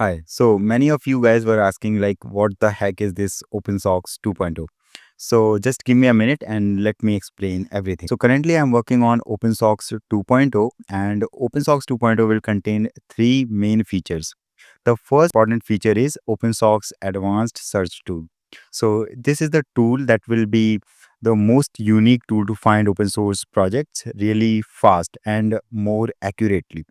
Hi. So many of you guys were asking like what the heck is this OpenSOX 2.0? So just give me a minute and let me explain everything. So currently I'm working on OpenSOX 2.0 and OpenSOX 2.0 will contain three main features. The first important feature is OpenSOX Advanced Search Tool. So this is the tool that will be the most unique tool to find open source projects really fast and more accurately.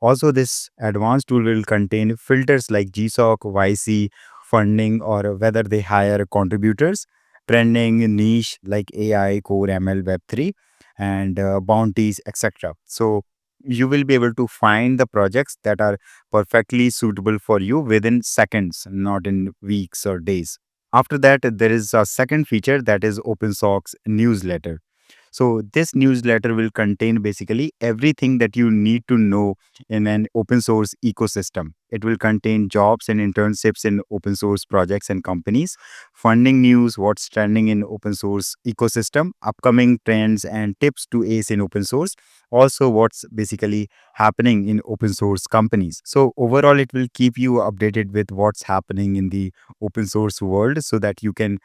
Also, this advanced tool will contain filters like GSOC, YC, funding, or whether they hire contributors, trending, niche like AI, core ML, Web3, and bounties, etc. So you will be able to find the projects that are perfectly suitable for you within seconds, not in weeks or days. After that, there is a second feature that is OpenSOX newsletter. So this newsletter will contain basically everything that you need to know in an open source ecosystem. It will contain jobs and internships in open source projects and companies, funding news, what's trending in open source ecosystem, upcoming trends and tips to ace in open source, also what's basically happening in open source companies. So overall, it will keep you updated with what's happening in the open source world so that you can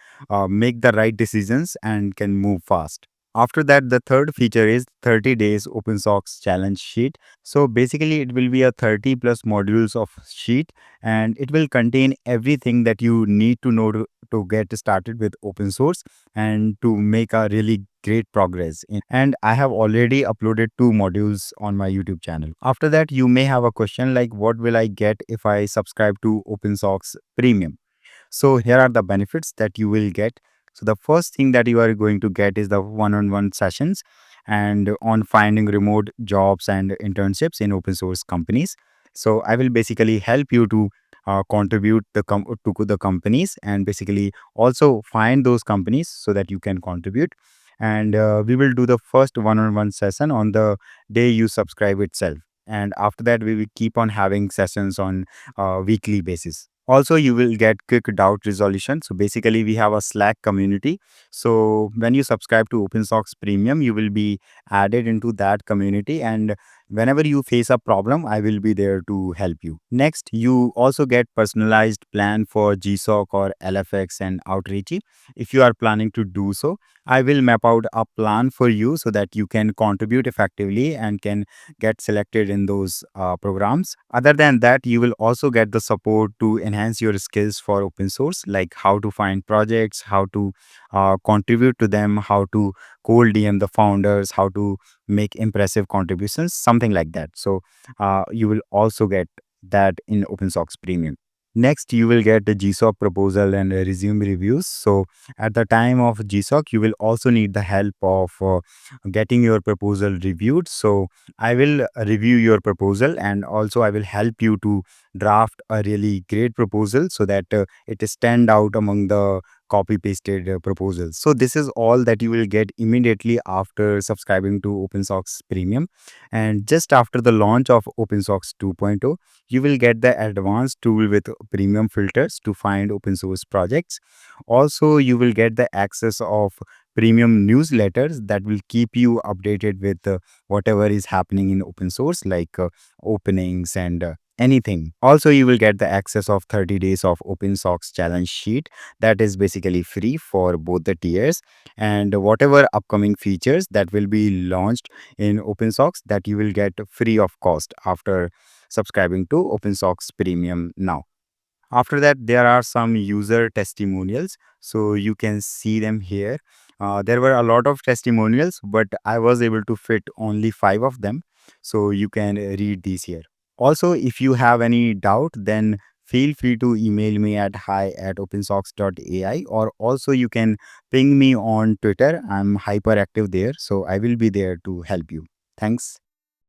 make the right decisions and can move fast. After that, the third feature is 30 days OpenSOX challenge sheet. So basically, it will be a 30 plus modules of sheet and it will contain everything that you need to know to get started with open source and to make a really great progress. And I have already uploaded two modules on my YouTube channel. After that, you may have a question like, what will I get if I subscribe to OpenSOX Premium? So here are the benefits that you will get. So the first thing that you are going to get is the one-on-one sessions and on finding remote jobs and internships in open source companies. So I will basically help you to contribute to the companies and basically also find those companies so that you can contribute. And we will do the first one-on-one session on the day you subscribe itself. And after that, we will keep on having sessions on weekly basis. Also, you will get quick doubt resolution. So basically, we have a Slack community. So when you subscribe to OpenSox Premium, you will be added into that community. And whenever you face a problem, I will be there to help you. Next, you also get personalized plan for GSOC or LFX and outreach. If you are planning to do so, I will map out a plan for you so that you can contribute effectively and can get selected in those programs. Other than that, you will also get the support to enhance your skills for open source, like how to find projects, how to contribute to them, how to cold DM the founders, how to make impressive contributions, something like that. So you will also get that in OpenSox Premium. Next, you will get the GSOC proposal and resume reviews. So at the time of GSOC, you will also need the help of getting your proposal reviewed. So I will review your proposal and also I will help you to draft a really great proposal so that it stand out among the copy pasted proposals. So this is all that you will get immediately after subscribing to OpenSox Premium. And just after the launch of OpenSox 2.0, you will get the advanced tool with premium filters to find open source projects. Also, you will get the access of premium newsletters that will keep you updated with whatever is happening in open source, like openings and anything. Also, you will get the access of 30 days of OpenSox challenge sheet that is basically free for both the tiers, and whatever upcoming features that will be launched in OpenSox that you will get free of cost after subscribing to OpenSox Premium now. After that, there are some user testimonials. So you can see them here. There were a lot of testimonials, but I was able to fit only five of them. So you can read these here. Also, if you have any doubt, then feel free to email me at hi@opensox.ai, or also you can ping me on Twitter. I'm hyperactive there. So I will be there to help you. Thanks.